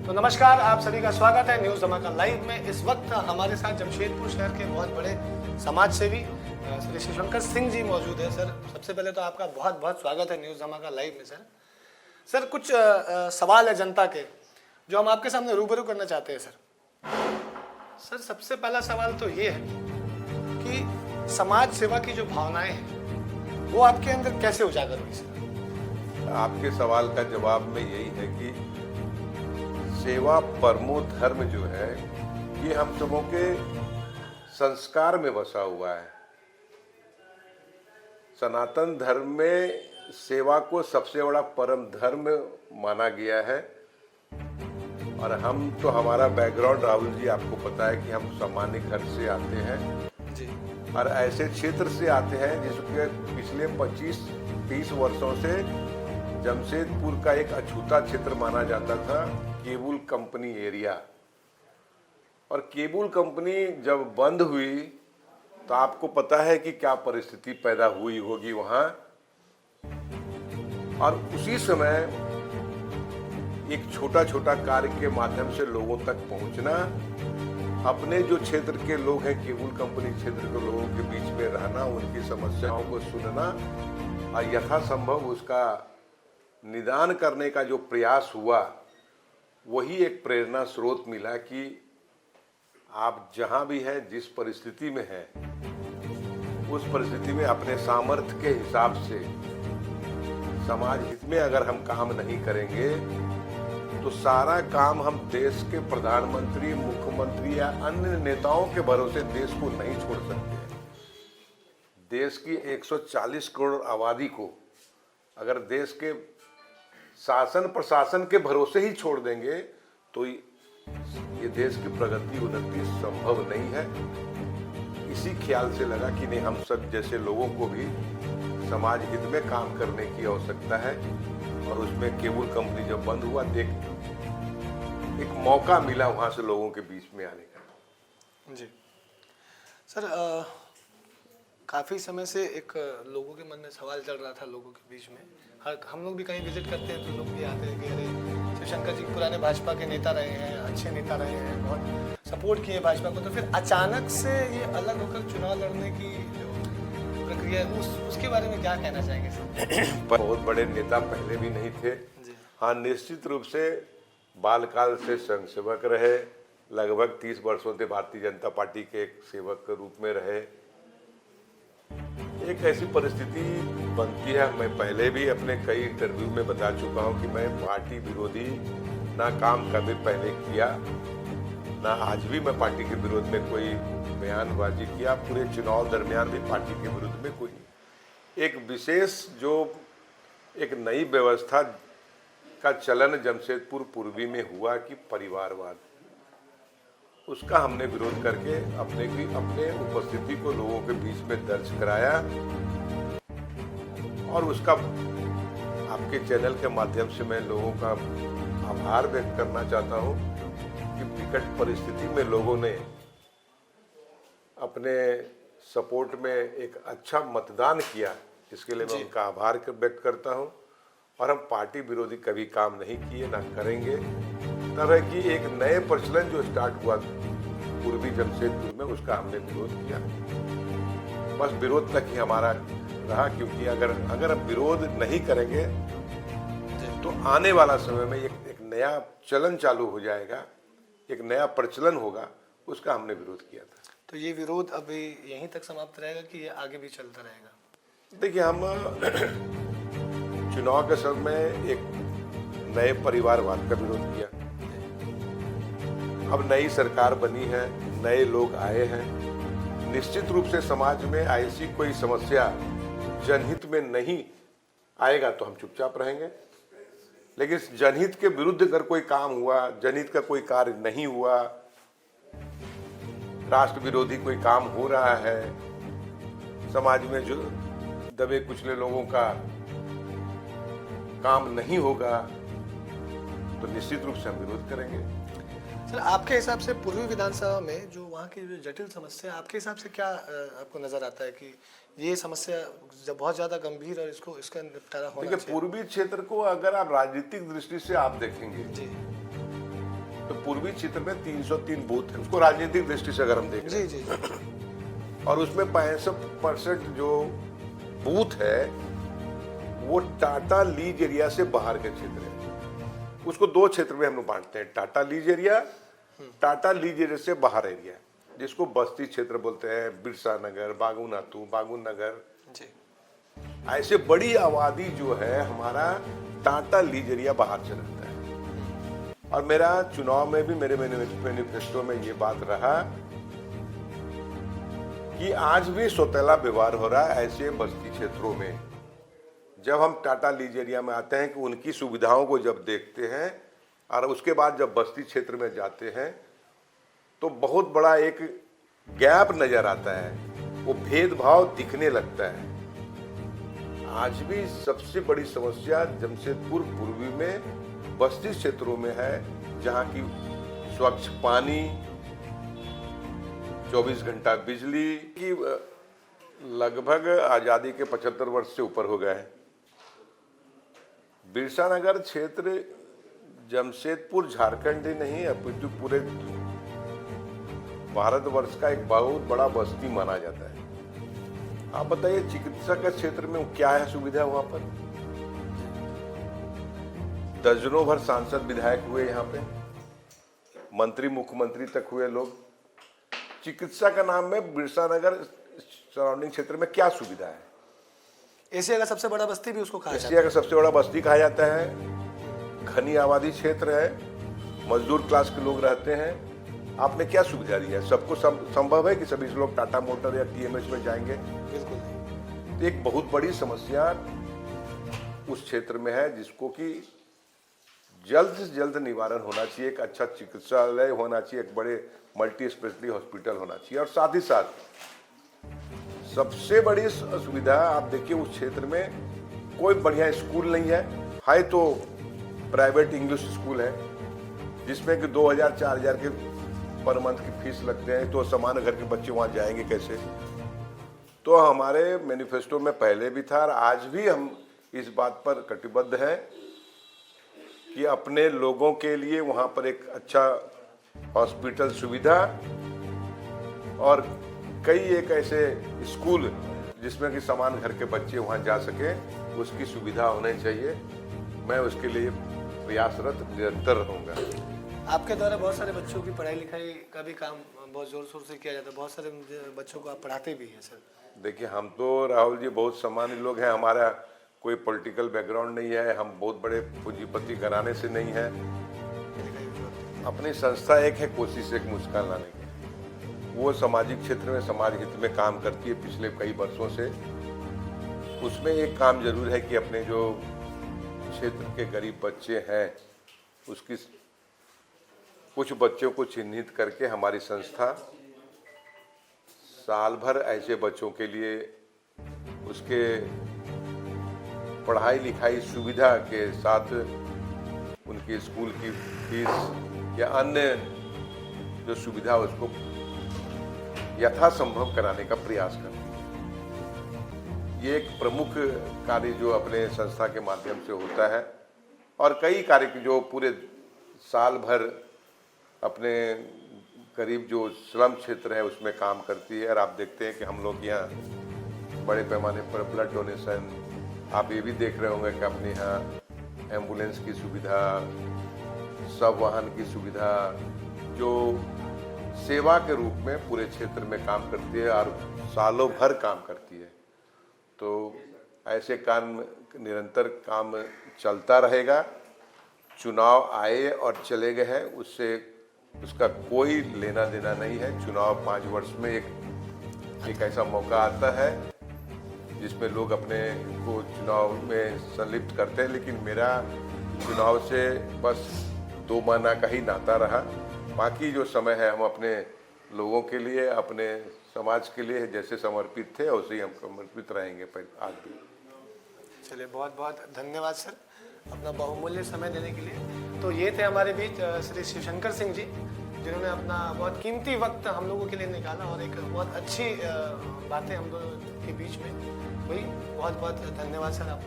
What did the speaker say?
तो नमस्कार, आप सभी का स्वागत है न्यूज धमाका लाइव में। इस वक्त हमारे साथ जमशेदपुर शहर के बहुत बड़े समाज सेवी श्री शिवशंकर सिंह जी मौजूद है। सर, सबसे पहले तो आपका बहुत बहुत स्वागत है न्यूज धमाका लाइव में। सर कुछ सवाल है जनता के जो हम आपके सामने रूबरू करना चाहते हैं। सर सबसे पहला सवाल तो ये है कि समाज सेवा की जो भावनाएं हैं वो आपके अंदर कैसे उजागर हुई सर? आपके सवाल का जवाब में यही है कि सेवा परमो धर्म जो है ये हम सबों के संस्कार में बसा हुआ है। सनातन धर्म में सेवा को सबसे बड़ा परम धर्म माना गया है। और हम तो, हमारा बैकग्राउंड राहुल जी आपको पता है कि हम सामान्य घर से आते हैं जी, और ऐसे क्षेत्र से आते हैं जिसके पिछले 25-30 वर्षों से जमशेदपुर का एक अछूता क्षेत्र माना जाता था, केबुल कंपनी एरिया। और केबुल कंपनी जब बंद हुई तो आपको पता है कि क्या परिस्थिति पैदा हुई होगी वहां। और उसी समय एक छोटा छोटा कार्य के माध्यम से लोगों तक पहुंचना, अपने जो क्षेत्र के लोग हैं, केबुल कंपनी क्षेत्र के लोगों के बीच में रहना, उनकी समस्याओं को सुनना और यथासंभव उसका निदान करने का जो प्रयास हुआ, वही एक प्रेरणा स्रोत मिला कि आप जहां भी हैं, जिस परिस्थिति में हैं, उस परिस्थिति में अपने सामर्थ्य के हिसाब से समाज हित में अगर हम काम नहीं करेंगे तो सारा काम हम देश के प्रधानमंत्री, मुख्यमंत्री या अन्य नेताओं के भरोसे देश को नहीं छोड़ सकते। देश की 140 करोड़ आबादी को अगर देश के शासन प्रशासन के भरोसे ही छोड़ देंगे तो ये देश की प्रगति उन्नति संभव नहीं है। इसी ख्याल से लगा कि नहीं, हम सब जैसे लोगों को भी समाज हित में काम करने की आवश्यकता है। और उसमें केबुल कंपनी जब बंद हुआ तो एक मौका मिला वहां से लोगों के बीच में आने का। जी सर, काफ़ी समय से एक लोगों के मन में सवाल चल रहा था लोगों के बीच में। हम लोग भी कहीं विजिट करते हैं तो लोग भी आते हैं कि अरे शिवशंकर जी पुराने भाजपा के नेता रहे हैं, अच्छे नेता रहे हैं, बहुत सपोर्ट किए भाजपा को, तो फिर अचानक से ये अलग होकर चुनाव लड़ने की जो प्रक्रिया है उसके बारे में क्या कहना चाहेंगे सर? बहुत बड़े नेता पहले भी नहीं थे। हाँ, निश्चित रूप से बालकाल से संघ सेवक रहे, लगभग 30 वर्षों से भारतीय जनता पार्टी के एक सेवक के रूप में रहे। एक ऐसी परिस्थिति बनती है, मैं पहले भी अपने कई इंटरव्यू में बता चुका हूं कि मैं पार्टी विरोधी ना काम कभी पहले किया, ना आज भी मैं पार्टी के विरोध में कोई बयानबाजी किया। पूरे चुनाव दरमियान भी पार्टी के विरुद्ध में कोई एक विशेष जो एक नई व्यवस्था का चलन जमशेदपुर पूर्वी में हुआ कि परिवारवाद, उसका हमने विरोध करके अपने उपस्थिति को लोगों के बीच में दर्ज कराया। और उसका आपके चैनल के माध्यम से मैं लोगों का आभार व्यक्त करना चाहता हूं कि विकट परिस्थिति में लोगों ने अपने सपोर्ट में एक अच्छा मतदान किया। इसके लिए मैं उनका आभार व्यक्त करता हूं। और हम पार्टी विरोधी कभी काम नहीं किए, ना करेंगे। तरह की एक नए प्रचलन जो स्टार्ट हुआ पूर्वी जमशेदपुर में, उसका हमने विरोध किया। बस विरोध तक ही हमारा रहा, क्योंकि अगर हम विरोध नहीं करेंगे तो आने वाला समय में एक नया चलन चालू हो जाएगा, एक नया प्रचलन होगा, उसका हमने विरोध किया था। तो ये विरोध अभी यहीं तक समाप्त रहेगा कि ये आगे भी चलता रहेगा? देखिए, हम चुनाव के समय एक नए परिवारवाद का विरोध किया। अब नई सरकार बनी है, नए लोग आए हैं, निश्चित रूप से समाज में ऐसी कोई समस्या जनहित में नहीं आएगा तो हम चुपचाप रहेंगे। लेकिन जनहित के विरुद्ध अगर कोई काम हुआ, जनहित का कोई कार्य नहीं हुआ, राष्ट्र विरोधी कोई काम हो रहा है, समाज में जो दबे कुचले लोगों का काम नहीं होगा, तो निश्चित रूप से हम विरोध करेंगे। सर, आपके हिसाब से पूर्वी विधानसभा में जो वहाँ की जो जटिल समस्या है, आपके हिसाब से क्या आपको नजर आता है कि ये समस्या जब बहुत ज्यादा गंभीर और इसका निपटारा होना चाहिए? पूर्वी क्षेत्र को अगर आप राजनीतिक दृष्टि से आप देखेंगे जी, तो पूर्वी क्षेत्र में 303 बूथ है, उसको राजनीतिक दृष्टि से अगर हम देखें, जी जी जी। और उसमें 65% जो बूथ है वो टाटा लीज एरिया से बाहर के क्षेत्र है। उसको दो क्षेत्र में हम लोग बांटते हैं, Tata lease area, Tata lease area से बाहर एरिया, जिसको बस्ती क्षेत्र बोलते हैं, बिरसा नगर, बागु नातू, बागु नगर जी। ऐसे बड़ी आबादी जो है हमारा टाटा लीज एरिया बाहर से रहता है। और मेरा चुनाव में भी मेरे मैनिफेस्टो में ये बात रहा कि आज भी सौतेला व्यवहार हो रहा है ऐसे बस्ती क्षेत्रों में। जब हम टाटा लीज एरिया में आते हैं कि उनकी सुविधाओं को जब देखते हैं और उसके बाद जब बस्ती क्षेत्र में जाते हैं तो बहुत बड़ा एक गैप नजर आता है, वो भेदभाव दिखने लगता है। आज भी सबसे बड़ी समस्या जमशेदपुर पूर्वी में बस्ती क्षेत्रों में है, जहां की स्वच्छ पानी, 24 घंटा बिजली की लगभग आजादी के 75 वर्ष से ऊपर हो गए हैं। बिरसा नगर क्षेत्र जमशेदपुर झारखंड ही नहीं अपितु पूरे भारतवर्ष का एक बहुत बड़ा बस्ती माना जाता है। आप बताइए चिकित्सा के क्षेत्र में क्या है सुविधा वहां पर? दर्जनों भर सांसद विधायक हुए, यहाँ पे मंत्री मुख्यमंत्री तक हुए लोग। चिकित्सा का नाम में बिरसा नगर सराउंडिंग क्षेत्र में क्या सुविधा है? एशिया का सबसे बड़ा बस्ती भी उसको कहा जाता है। एशिया का सबसे बड़ा बस्ती कहा जाता है, घनी आबादी क्षेत्र है, मजदूर क्लास के लोग रहते हैं। आपने क्या सुविधा दी है? सबको संभव है कि सभी लोग टाटा मोटर या टीएमएस में जाएंगे? बिल्कुल नहीं। तो एक बहुत बड़ी समस्या उस क्षेत्र में है, जिसको कि जल्द से जल्द निवारण होना चाहिए। एक अच्छा चिकित्सालय होना चाहिए, एक बड़े मल्टी स्पेशलिटी हॉस्पिटल होना चाहिए। और साथ ही साथ सबसे बड़ी सुविधा आप देखिए, उस क्षेत्र में कोई बढ़िया स्कूल नहीं है तो प्राइवेट इंग्लिश स्कूल है, जिसमें कि 2000-4000 के पर मंथ की फीस लगते हैं। तो सामान्य घर के बच्चे वहाँ जाएंगे कैसे? तो हमारे मैनिफेस्टो में पहले भी था और आज भी हम इस बात पर कटिबद्ध हैं कि अपने लोगों के लिए वहाँ पर एक अच्छा हॉस्पिटल सुविधा और कई एक ऐसे स्कूल जिसमें कि समान घर के बच्चे वहाँ जा सके, उसकी सुविधा होनी चाहिए। मैं उसके लिए प्रयासरत निरंतर रहूँगा। आपके द्वारा बहुत सारे बच्चों की पढ़ाई लिखाई का भी काम बहुत जोर शोर से किया जाता है, बहुत सारे बच्चों को आप पढ़ाते भी हैं सर। देखिए, हम तो राहुल जी बहुत सामान्य लोग हैं, हमारा कोई पॉलिटिकल बैकग्राउंड नहीं है, हम बहुत बड़े पूंजीपति घराने से नहीं है। अपनी संस्था एक है कोशिश एक मुस्कान लाने की, वो सामाजिक क्षेत्र में समाज हित में काम करती है पिछले कई वर्षों से। उसमें एक काम जरूर है कि अपने जो क्षेत्र के गरीब बच्चे हैं उसकी कुछ बच्चों को चिन्हित करके हमारी संस्था साल भर ऐसे बच्चों के लिए उसके पढ़ाई लिखाई सुविधा के साथ उनकी स्कूल की फीस या अन्य जो सुविधा उसको यथासंभव कराने का प्रयास करती है। ये एक प्रमुख कार्य जो अपने संस्था के माध्यम से होता है। और कई कार्य जो पूरे साल भर अपने करीब जो स्लम क्षेत्र है उसमें काम करती है। और आप देखते हैं कि हम लोग यहाँ बड़े पैमाने पर ब्लड डोनेशन, आप ये भी देख रहे होंगे कि अपने यहाँ एम्बुलेंस की सुविधा, सब वाहन की सुविधा, जो सेवा के रूप में पूरे क्षेत्र में काम करती है और सालों भर काम करती है। तो ऐसे काम निरंतर काम चलता रहेगा। चुनाव आए और चले गए हैं, उससे उसका कोई लेना देना नहीं है। चुनाव 5 वर्ष में एक ऐसा मौका आता है जिसमें लोग अपने को चुनाव में संलिप्त करते हैं, लेकिन मेरा चुनाव से बस 2 महीना का ही नाता रहा। बाकी जो समय है हम अपने लोगों के लिए, अपने समाज के लिए जैसे समर्पित थे वैसे ही हम समर्पित रहेंगे आज भी। चलिए, बहुत बहुत धन्यवाद सर अपना बहुमूल्य समय देने के लिए। तो ये थे हमारे बीच श्री शिवशंकर सिंह जी, जिन्होंने अपना बहुत कीमती वक्त हम लोगों के लिए निकाला और एक बहुत अच्छी बातें हम लोगों के बीच में हुई। बहुत बहुत धन्यवाद सर आपका।